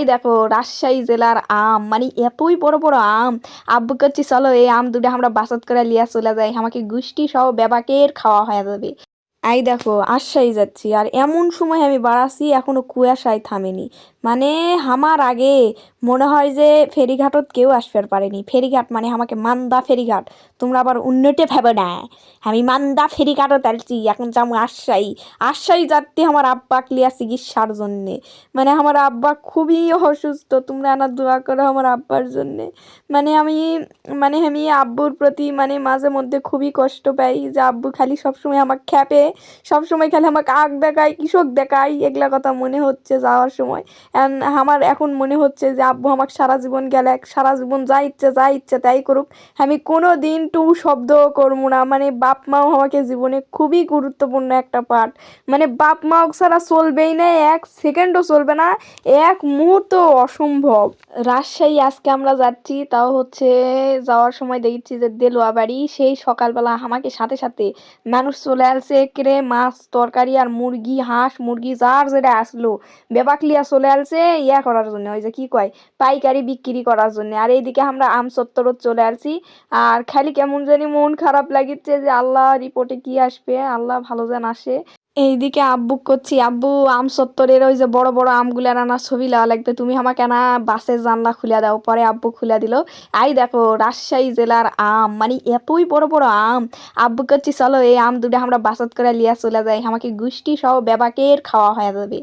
দেখো রাজশাহী জেলার আম, মানে এতই বড় বড় আম। আব্বু করছি চলো এই আম দুটো আমরা বাসাত করে লিয়া চলে যাই, আমাকে গুষ্টি সহ বেবাকের খাওয়া হয়ে যাবে। দেখো আশ্বাই যাচ্ছি, আর এমন সময় আমি বাড়াছি এখনো কুয়াশায় থামেনি। মানে আমার আগে মনে হয় যে ফেরিঘাটত কেউ আসবার পারেনি। ফেরিঘাট মানে আমাকে মান্দা ফেরিঘাট, তোমরা আবার উন্নতে ভেবে না। আমি মান্দা ফেরিঘাটত আলছি, এখন যাবো আশ্বাই। আশ্বাই যাত্রী আমার আব্বা ক্লিয়া চিকিৎসার জন্যে। মানে আমার আব্বা খুবই অসুস্থ, তোমরা না দোয়া করো আমার আব্বার জন্যে। মানে আমি আব্বুর প্রতি মানে মাঝে মধ্যে খুবই কষ্ট পাই যে আব্বু খালি সবসময় আমাকে খ্যাপে, সবসময় খালি আমাকে আগ দেখায়, কৃষক দেখায়, এগুলা কথা মনে হচ্ছে যাওয়ার সময়। আমার এখন মনে হচ্ছে যে আব্বু আমাকে সারা জীবন গেলে, সারা জীবন যা ইচ্ছে তাই করুক, আমি কোনো দিন টু শব্দ করবো না। মানে বাপ মাও আমাকে জীবনে খুবই গুরুত্বপূর্ণ একটা পার্ট। মানে বাপ মা ছাড়া চলবেই না, এক সেকেন্ডও চলবে না, এক মুহূর্ত অসম্ভব। রাজশাহী আজকে আমরা যাচ্ছি, তাও হচ্ছে যাওয়ার সময় দেখছি যে দেলোয়া বাড়ি, সেই সকালবেলা আমাকে সাথে সাথে মানুষ চলে আসছে কেড়ে মাছ তরকারি আর মুরগি হাঁস মুরগি যার যেটা আসলো বেবাকলিয়া চলে আসছে ইয়া করার জন্য, ওই যে কি কয় পাইকারি বিক্রি করার জন্য। আর এইদিকে আমরা আম চত্বরত চলে আসছি। আর খালি কেমন জানি মন খারাপ লাগিচ্ছে যে আল্লাহ রিপোর্টে কি আসবে, আল্লাহ ভালো যেন আসে। এইদিকে আব্বু করছি, আব্বু আম সত্তরের ওই যে বড় বড় আমগুলার আনা ছবি লওয়া লাগবে, তুমি আমাকে না বাসের জানলা খুলে দাও। পরে আব্বু খুলে দিল। দেখো রাজশাহী জেলার আম, মানে এতই বড় বড় আম। আব্বু করছি চলো এই আম দুটো আমরা বাসাত করে লিয়া চলে যাই, আমাকে গুষ্টি সহ বেবাকের খাওয়া হয়ে যাবে।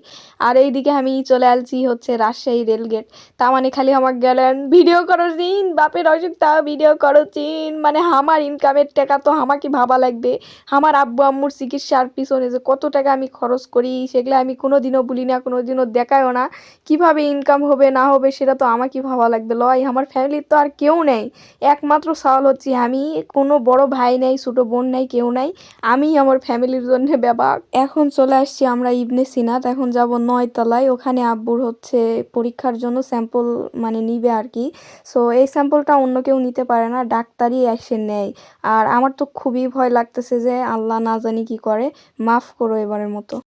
আর এইদিকে আমি চলে আসছি হচ্ছে রাজশাহী রেলগেট। তা মানে খালি আমাকে গেলেন ভিডিও করো চিন, বাপের অসুখ তাও ভিডিও করো চিন, মানে আমার ইনকামের টাকা তো আমাকে ভাবা লাগবে। আমার আব্বু আম্মুর চিকিৎসার পিছনে যে কত টাকা আমি খরচ করি সেগুলো আমি কোনোদিনও বলি না, কোনোদিনও দেখায়ও না। কিভাবে ইনকাম হবে না হবে সেটা তো আমাকে ভাবা লাগবে। লয় আমার ফ্যামিলির তো আর কেউ নেই, একমাত্র সওয়াল হচ্ছে আমি। কোনো বড় ভাই নাই, ছোটো বোন নাই, কেউ নাই, আমি আমার ফ্যামিলির জন্য ব্যাপক। এখন চলে আসছি আমরা ইবনে সিনাত, এখন যাব 9 তলায়, ওখানে আব্বুর হচ্ছে পরীক্ষার জন্য স্যাম্পল মানে নিবে আর কি। সো এই স্যাম্পলটা অন্য কেউ নিতে পারে না, ডাক্তারই এসে নেয়। আর আমার তো খুবই ভয় লাগতেছে যে আল্লাহ না জানি কি করে, মাফ করো এবারের মতো।